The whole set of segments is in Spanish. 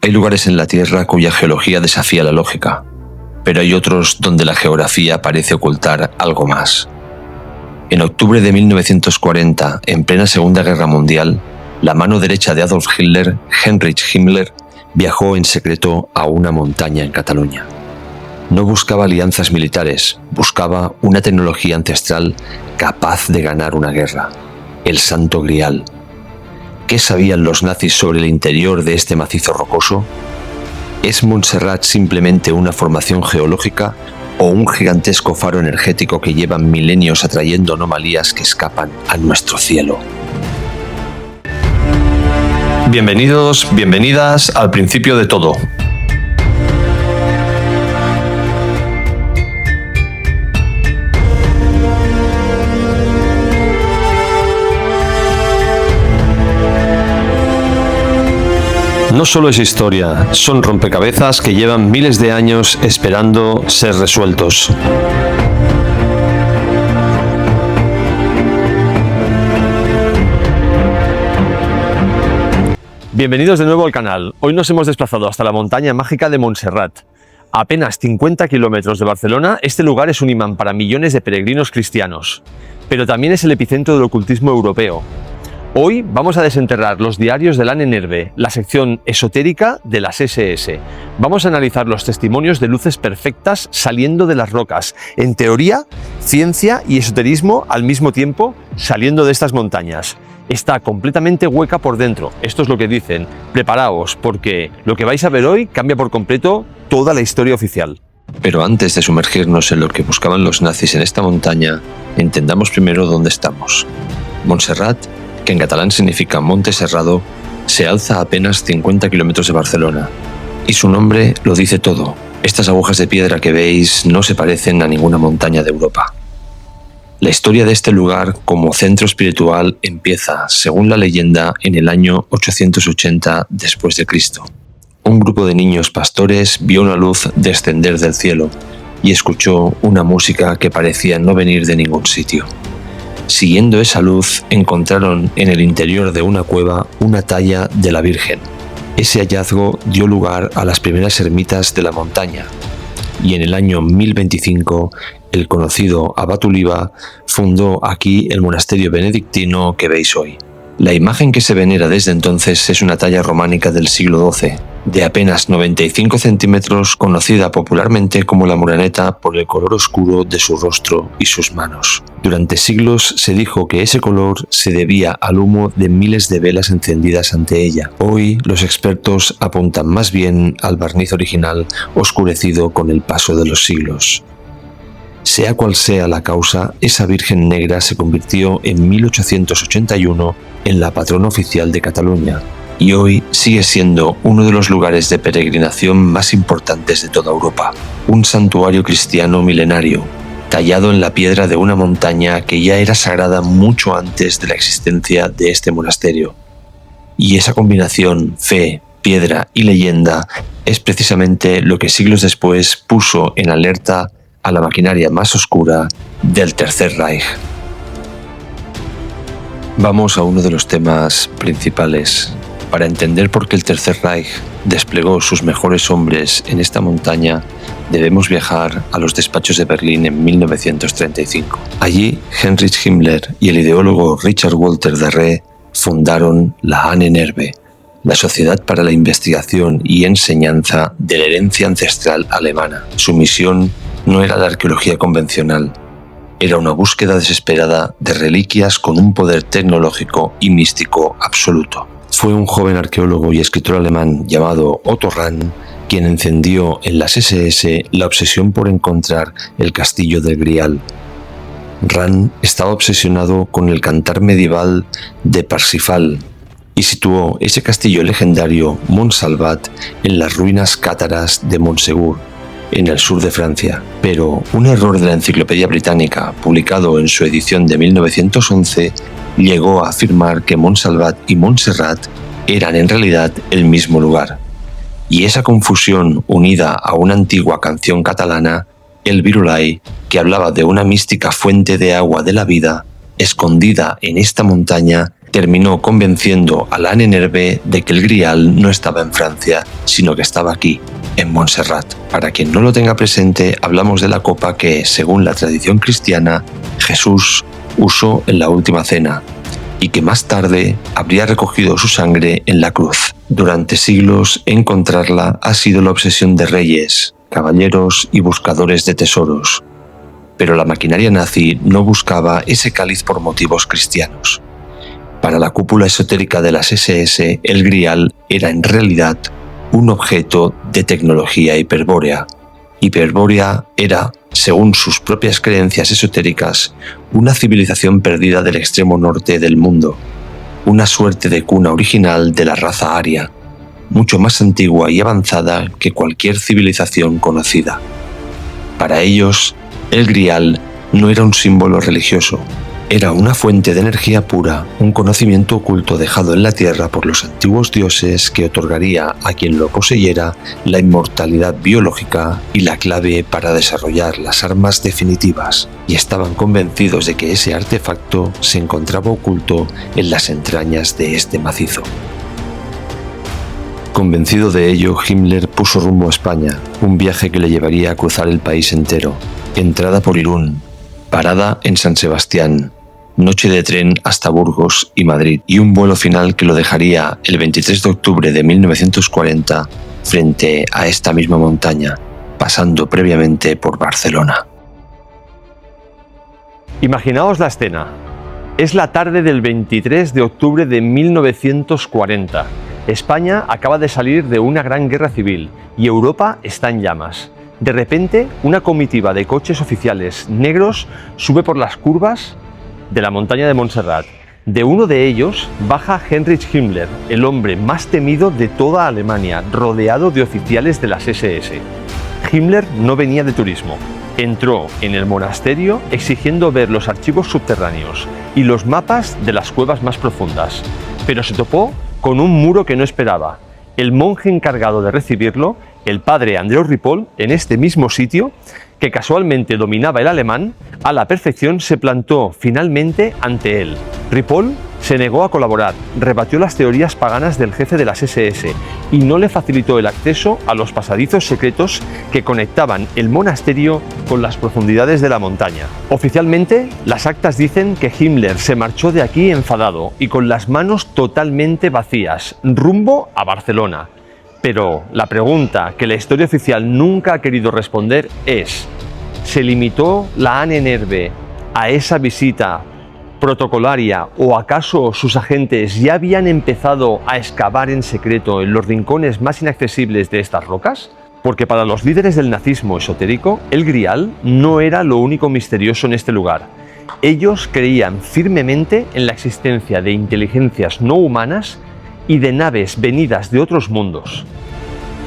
Hay lugares en la Tierra cuya geología desafía la lógica, pero hay otros donde la geografía parece ocultar algo más. En octubre de 1940, en plena Segunda Guerra Mundial, la mano derecha de Adolf Hitler, Heinrich Himmler, viajó en secreto a una montaña en Cataluña. No buscaba alianzas militares, buscaba una tecnología ancestral capaz de ganar una guerra, el Santo Grial. ¿Qué sabían los nazis sobre el interior de este macizo rocoso? ¿Es Montserrat simplemente una formación geológica o un gigantesco faro energético que lleva milenios atrayendo anomalías que escapan a nuestro cielo? Bienvenidos, bienvenidas al principio de todo. No solo es historia, son rompecabezas que llevan miles de años esperando ser resueltos. Bienvenidos de nuevo al canal. Hoy nos hemos desplazado hasta la montaña mágica de Montserrat. A apenas 50 kilómetros de Barcelona, este lugar es un imán para millones de peregrinos cristianos, pero también es el epicentro del ocultismo europeo. Hoy vamos a desenterrar los diarios de la Nerve, la sección esotérica de las SS. Vamos a analizar los testimonios de luces perfectas saliendo de las rocas. En teoría, ciencia y esoterismo al mismo tiempo saliendo de estas montañas. Está completamente hueca por dentro. Esto es lo que dicen. Preparaos, porque lo que vais a ver hoy cambia por completo toda la historia oficial. Pero antes de sumergirnos en lo que buscaban los nazis en esta montaña, entendamos primero dónde estamos. Montserrat, que en catalán significa Monte Serrado, se alza a apenas 50 kilómetros de Barcelona. Y su nombre lo dice todo. Estas agujas de piedra que veis no se parecen a ninguna montaña de Europa. La historia de este lugar como centro espiritual empieza, según la leyenda, en el año 880 después de Cristo. Un grupo de niños pastores vio una luz descender del cielo y escuchó una música que parecía no venir de ningún sitio. Siguiendo esa luz, encontraron en el interior de una cueva una talla de la Virgen. Ese hallazgo dio lugar a las primeras ermitas de la montaña, y en el año 1025 el conocido Abad Oliba fundó aquí el monasterio benedictino que veis hoy. La imagen que se venera desde entonces es una talla románica del siglo XII, de apenas 95 centímetros, conocida popularmente como la Moreneta por el color oscuro de su rostro y sus manos. Durante siglos se dijo que ese color se debía al humo de miles de velas encendidas ante ella. Hoy los expertos apuntan más bien al barniz original oscurecido con el paso de los siglos. Sea cual sea la causa, esa Virgen Negra se convirtió en 1881 en la patrona oficial de Cataluña y hoy sigue siendo uno de los lugares de peregrinación más importantes de toda Europa. Un santuario cristiano milenario, tallado en la piedra de una montaña que ya era sagrada mucho antes de la existencia de este monasterio. Y esa combinación, fe, piedra y leyenda, es precisamente lo que siglos después puso en alerta a la maquinaria más oscura del Tercer Reich. Vamos a uno de los temas principales. Para entender por qué el Tercer Reich desplegó sus mejores hombres en esta montaña, debemos viajar a los despachos de Berlín en 1935. Allí, Heinrich Himmler y el ideólogo Richard Walter Darré fundaron la Nerve, la Sociedad para la Investigación y Enseñanza de la Herencia Ancestral Alemana. Su misión no era la arqueología convencional, era una búsqueda desesperada de reliquias con un poder tecnológico y místico absoluto. Fue un joven arqueólogo y escritor alemán llamado Otto Rahn quien encendió en las SS la obsesión por encontrar el castillo del Grial. Rahn estaba obsesionado con el cantar medieval de Parsifal y situó ese castillo legendario Montsalvat en las ruinas cátaras de Montsegur, en el sur de Francia. Pero un error de la Enciclopedia Británica, publicado en su edición de 1911, llegó a afirmar que Montsalvat y Montserrat eran en realidad el mismo lugar. Y esa confusión, unida a una antigua canción catalana, el Virulai, que hablaba de una mística fuente de agua de la vida, escondida en esta montaña, terminó convenciendo a la Ahnenerbe de que el Grial no estaba en Francia, sino que estaba aquí, en Montserrat. Para quien no lo tenga presente, hablamos de la copa que, según la tradición cristiana, Jesús usó en la última cena y que más tarde habría recogido su sangre en la cruz. Durante siglos, encontrarla ha sido la obsesión de reyes, caballeros y buscadores de tesoros. Pero la maquinaria nazi no buscaba ese cáliz por motivos cristianos. Para la cúpula esotérica de las SS, el Grial era en realidad un objeto de tecnología hiperbórea. Hiperbórea era, según sus propias creencias esotéricas, una civilización perdida del extremo norte del mundo, una suerte de cuna original de la raza aria, mucho más antigua y avanzada que cualquier civilización conocida. Para ellos, el Grial no era un símbolo religioso, era una fuente de energía pura, un conocimiento oculto dejado en la tierra por los antiguos dioses que otorgaría a quien lo poseyera la inmortalidad biológica y la clave para desarrollar las armas definitivas, y estaban convencidos de que ese artefacto se encontraba oculto en las entrañas de este macizo. Convencido de ello, Himmler puso rumbo a España, un viaje que le llevaría a cruzar el país entero. Entrada por Irún, parada en San Sebastián, noche de tren hasta Burgos y Madrid, y un vuelo final que lo dejaría el 23 de octubre de 1940 frente a esta misma montaña, pasando previamente por Barcelona. Imaginaos la escena. Es la tarde del 23 de octubre de 1940. España acaba de salir de una gran guerra civil y Europa está en llamas. De repente, una comitiva de coches oficiales negros sube por las curvas de la montaña de Montserrat. De uno de ellos baja Heinrich Himmler, el hombre más temido de toda Alemania, rodeado de oficiales de las SS. Himmler no venía de turismo. Entró en el monasterio exigiendo ver los archivos subterráneos y los mapas de las cuevas más profundas, pero se topó con un muro que no esperaba. El monje encargado de recibirlo, el padre Andreu Ripoll, en este mismo sitio, que casualmente dominaba el alemán, a la perfección se plantó finalmente ante él. Ripoll se negó a colaborar, rebatió las teorías paganas del jefe de las SS y no le facilitó el acceso a los pasadizos secretos que conectaban el monasterio con las profundidades de la montaña. Oficialmente, las actas dicen que Himmler se marchó de aquí enfadado y con las manos totalmente vacías, rumbo a Barcelona. Pero la pregunta que la historia oficial nunca ha querido responder es: ¿se limitó la Ahnenerbe a esa visita protocolaria o acaso sus agentes ya habían empezado a excavar en secreto en los rincones más inaccesibles de estas rocas? Porque para los líderes del nazismo esotérico, el Grial no era lo único misterioso en este lugar. Ellos creían firmemente en la existencia de inteligencias no humanas y de naves venidas de otros mundos.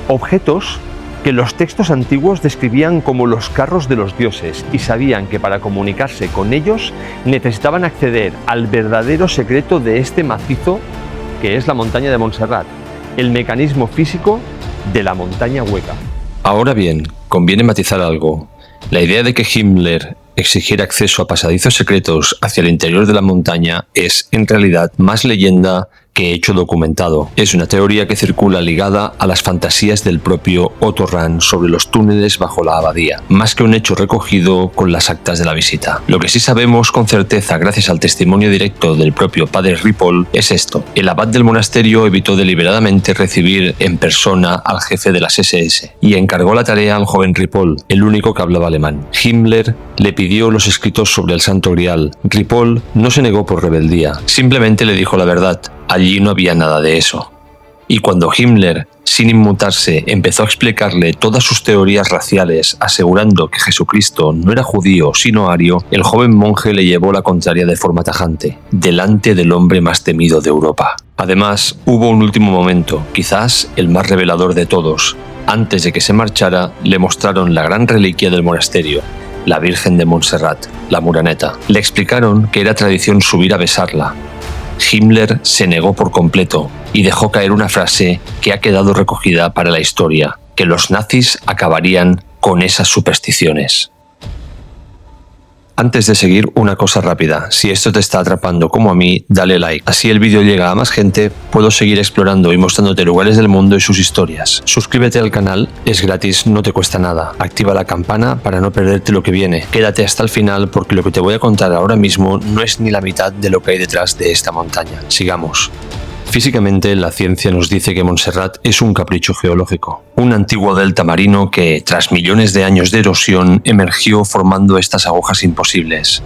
Objetos que los textos antiguos describían como los carros de los dioses y sabían que para comunicarse con ellos necesitaban acceder al verdadero secreto de este macizo que es la montaña de Montserrat, el mecanismo físico de la montaña hueca. Ahora bien, conviene matizar algo. La idea de que Himmler exigiera acceso a pasadizos secretos hacia el interior de la montaña es, en realidad, más leyenda que hecho documentado. Es una teoría que circula ligada a las fantasías del propio Otto Rahn sobre los túneles bajo la abadía, más que un hecho recogido con las actas de la visita. Lo que sí sabemos con certeza, gracias al testimonio directo del propio padre Ripoll, es esto: el abad del monasterio evitó deliberadamente recibir en persona al jefe de las SS y encargó la tarea al joven Ripoll, el único que hablaba alemán. Himmler le pidió los escritos sobre el Santo Grial. Ripoll no se negó por rebeldía, simplemente le dijo la verdad. Allí no había nada de eso. Y cuando Himmler, sin inmutarse, empezó a explicarle todas sus teorías raciales, asegurando que Jesucristo no era judío sino ario, el joven monje le llevó la contraria de forma tajante, delante del hombre más temido de Europa. Además, hubo un último momento, quizás el más revelador de todos. Antes de que se marchara, le mostraron la gran reliquia del monasterio, la Virgen de Montserrat, la Muraneta. Le explicaron que era tradición subir a besarla. Himmler se negó por completo y dejó caer una frase que ha quedado recogida para la historia, que los nazis acabarían con esas supersticiones. Antes de seguir, una cosa rápida. Si esto te está atrapando como a mí, dale like. Así el vídeo llega a más gente, puedo seguir explorando y mostrándote lugares del mundo y sus historias. Suscríbete al canal, es gratis, no te cuesta nada. Activa la campana para no perderte lo que viene. Quédate hasta el final porque lo que te voy a contar ahora mismo no es ni la mitad de lo que hay detrás de esta montaña. Sigamos. Físicamente, la ciencia nos dice que Montserrat es un capricho geológico, un antiguo delta marino que, tras millones de años de erosión, emergió formando estas agujas imposibles.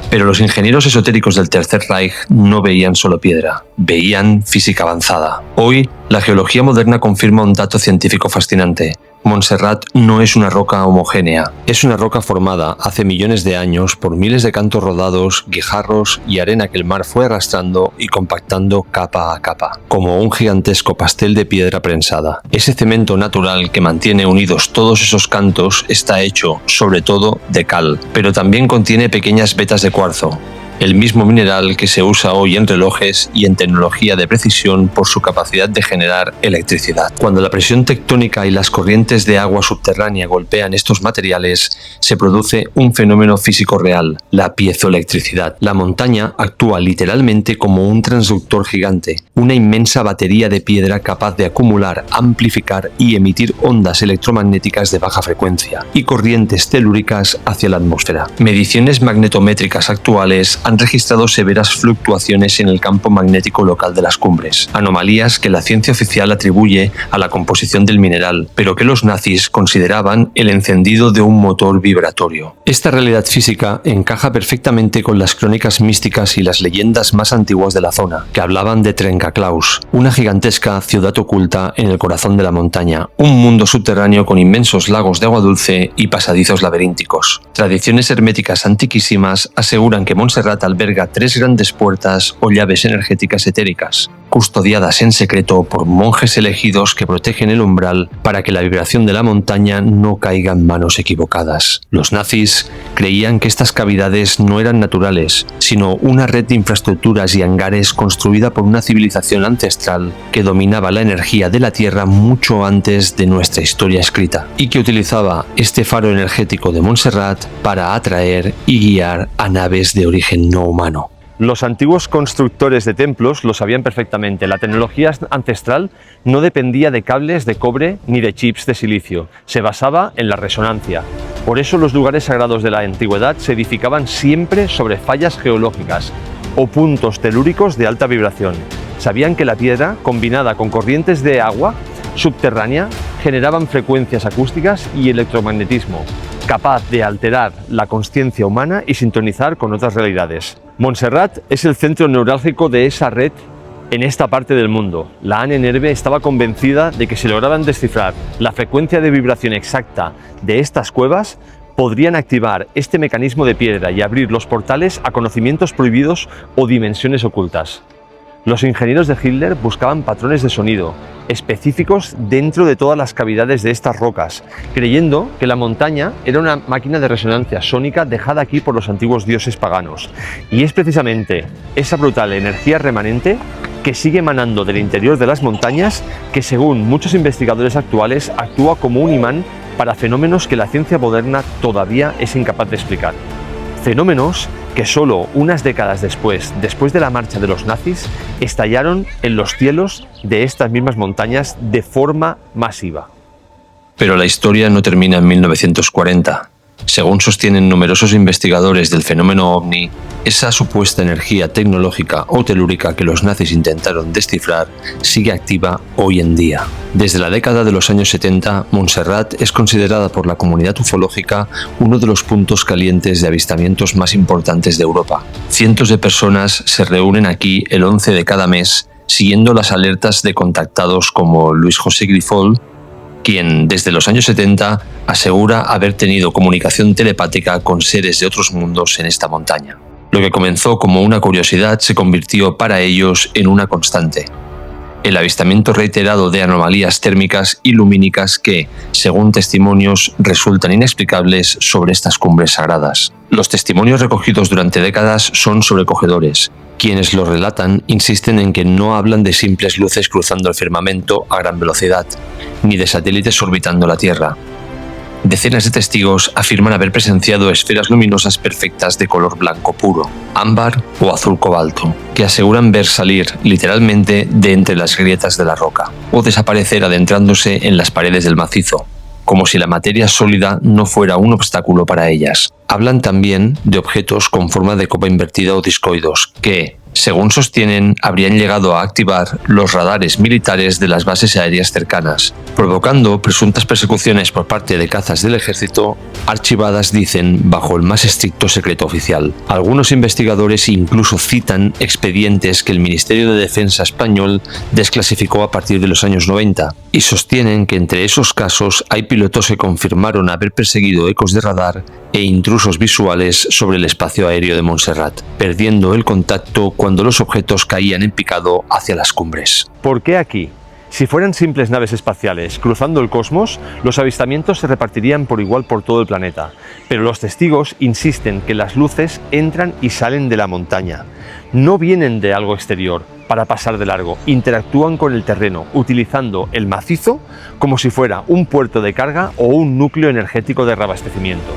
Pero los ingenieros esotéricos del Tercer Reich no veían solo piedra, veían física avanzada. Hoy, la geología moderna confirma un dato científico fascinante. Montserrat no es una roca homogénea, es una roca formada hace millones de años por miles de cantos rodados, guijarros y arena que el mar fue arrastrando y compactando capa a capa, como un gigantesco pastel de piedra prensada. Ese cemento natural que mantiene unidos todos esos cantos está hecho, sobre todo, de cal, pero también contiene pequeñas vetas de cuarzo, el mismo mineral que se usa hoy en relojes y en tecnología de precisión por su capacidad de generar electricidad. Cuando la presión tectónica y las corrientes de agua subterránea golpean estos materiales, se produce un fenómeno físico real, la piezoelectricidad. La montaña actúa literalmente como un transductor gigante, una inmensa batería de piedra capaz de acumular, amplificar y emitir ondas electromagnéticas de baja frecuencia y corrientes telúricas hacia la atmósfera. Mediciones magnetométricas actuales han registrado severas fluctuaciones en el campo magnético local de las cumbres, anomalías que la ciencia oficial atribuye a la composición del mineral, pero que los nazis consideraban el encendido de un motor vibratorio. Esta realidad física encaja perfectamente con las crónicas místicas y las leyendas más antiguas de la zona, que hablaban de Trencaklaus, una gigantesca ciudad oculta en el corazón de la montaña, un mundo subterráneo con inmensos lagos de agua dulce y pasadizos laberínticos. Tradiciones herméticas antiquísimas aseguran que Montserrat alberga 3 grandes puertas o llaves energéticas etéricas, custodiadas en secreto por monjes elegidos que protegen el umbral para que la vibración de la montaña no caiga en manos equivocadas. Los nazis creían que estas cavidades no eran naturales, sino una red de infraestructuras y hangares construida por una civilización ancestral que dominaba la energía de la Tierra mucho antes de nuestra historia escrita, y que utilizaba este faro energético de Montserrat para atraer y guiar a naves de origen no humano. Los antiguos constructores de templos lo sabían perfectamente. La tecnología ancestral no dependía de cables de cobre ni de chips de silicio. Se basaba en la resonancia. Por eso los lugares sagrados de la antigüedad se edificaban siempre sobre fallas geológicas o puntos telúricos de alta vibración. Sabían que la piedra, combinada con corrientes de agua subterránea, generaban frecuencias acústicas y electromagnetismo, capaz de alterar la consciencia humana y sintonizar con otras realidades. Montserrat es el centro neurálgico de esa red en esta parte del mundo. La Ahnenerbe estaba convencida de que si lograban descifrar la frecuencia de vibración exacta de estas cuevas, podrían activar este mecanismo de piedra y abrir los portales a conocimientos prohibidos o dimensiones ocultas. Los ingenieros de Hitler buscaban patrones de sonido específicos dentro de todas las cavidades de estas rocas, creyendo que la montaña era una máquina de resonancia sónica dejada aquí por los antiguos dioses paganos. Y es precisamente esa brutal energía remanente que sigue emanando del interior de las montañas que, según muchos investigadores actuales, actúa como un imán para fenómenos que la ciencia moderna todavía es incapaz de explicar. Fenómenos que solo unas décadas después de la marcha de los nazis, estallaron en los cielos de estas mismas montañas de forma masiva. Pero la historia no termina en 1940. Según sostienen numerosos investigadores del fenómeno ovni, esa supuesta energía tecnológica o telúrica que los nazis intentaron descifrar sigue activa hoy en día. Desde la década de los años 70, Montserrat es considerada por la comunidad ufológica uno de los puntos calientes de avistamientos más importantes de Europa. Cientos de personas se reúnen aquí el 11 de cada mes, siguiendo las alertas de contactados como Luis José Grifol, quien desde los años 70 asegura haber tenido comunicación telepática con seres de otros mundos en esta montaña. Lo que comenzó como una curiosidad se convirtió para ellos en una constante. El avistamiento reiterado de anomalías térmicas y lumínicas que, según testimonios, resultan inexplicables sobre estas cumbres sagradas. Los testimonios recogidos durante décadas son sobrecogedores. Quienes lo relatan insisten en que no hablan de simples luces cruzando el firmamento a gran velocidad, ni de satélites orbitando la Tierra. Decenas de testigos afirman haber presenciado esferas luminosas perfectas de color blanco puro, ámbar o azul cobalto, que aseguran ver salir literalmente de entre las grietas de la roca, o desaparecer adentrándose en las paredes del macizo, como si la materia sólida no fuera un obstáculo para ellas. Hablan también de objetos con forma de copa invertida o discoidos, que, según sostienen, habrían llegado a activar los radares militares de las bases aéreas cercanas, provocando presuntas persecuciones por parte de cazas del ejército, archivadas, dicen, bajo el más estricto secreto oficial. Algunos investigadores incluso citan expedientes que el Ministerio de Defensa español desclasificó a partir de los años 90, y sostienen que entre esos casos hay pilotos que confirmaron haber perseguido ecos de radar e intrusos visuales sobre el espacio aéreo de Montserrat, perdiendo el contacto cuando los objetos caían en picado hacia las cumbres. ¿Por qué aquí? Si fueran simples naves espaciales cruzando el cosmos, los avistamientos se repartirían por igual por todo el planeta, pero los testigos insisten que las luces entran y salen de la montaña. No vienen de algo exterior para pasar de largo, interactúan con el terreno, utilizando el macizo como si fuera un puerto de carga o un núcleo energético de reabastecimiento.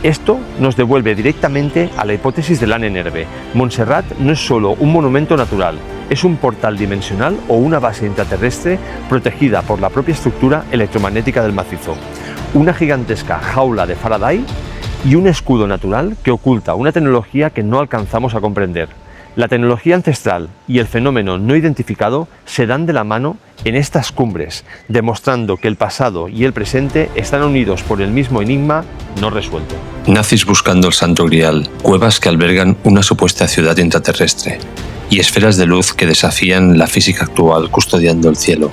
Esto nos devuelve directamente a la hipótesis de Lannenerbe. Montserrat no es solo un monumento natural, es un portal dimensional o una base intraterrestre protegida por la propia estructura electromagnética del macizo, una gigantesca jaula de Faraday y un escudo natural que oculta una tecnología que no alcanzamos a comprender. La tecnología ancestral y el fenómeno no identificado se dan de la mano en estas cumbres, demostrando que el pasado y el presente están unidos por el mismo enigma no resuelto. Nazis buscando el Santo Grial, cuevas que albergan una supuesta ciudad intraterrestre y esferas de luz que desafían la física actual custodiando el cielo.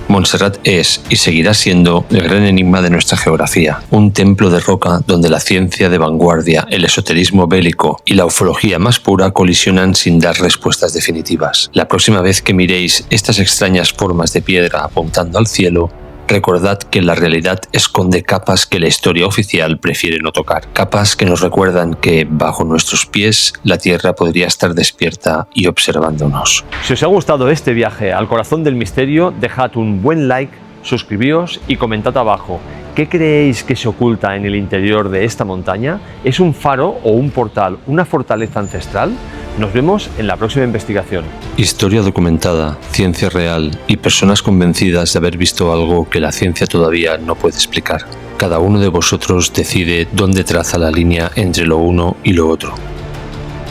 Montserrat es y seguirá siendo el gran enigma de nuestra geografía, un templo de roca donde la ciencia de vanguardia, el esoterismo bélico y la ufología más pura colisionan sin dar respuestas definitivas. La próxima vez que miréis estas extrañas formas de piedra apuntando al cielo, recordad que la realidad esconde capas que la historia oficial prefiere no tocar, capas que nos recuerdan que bajo nuestros pies la Tierra podría estar despierta y observándonos. Si os ha gustado este viaje al corazón del misterio, dejad un buen like, suscribíos y comentad abajo. ¿Qué creéis que se oculta en el interior de esta montaña? ¿Es un faro o un portal, una fortaleza ancestral? Nos vemos en la próxima investigación. Historia documentada, ciencia real y personas convencidas de haber visto algo que la ciencia todavía no puede explicar. Cada uno de vosotros decide dónde traza la línea entre lo uno y lo otro.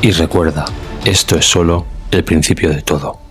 Y recuerda, esto es solo el principio de todo.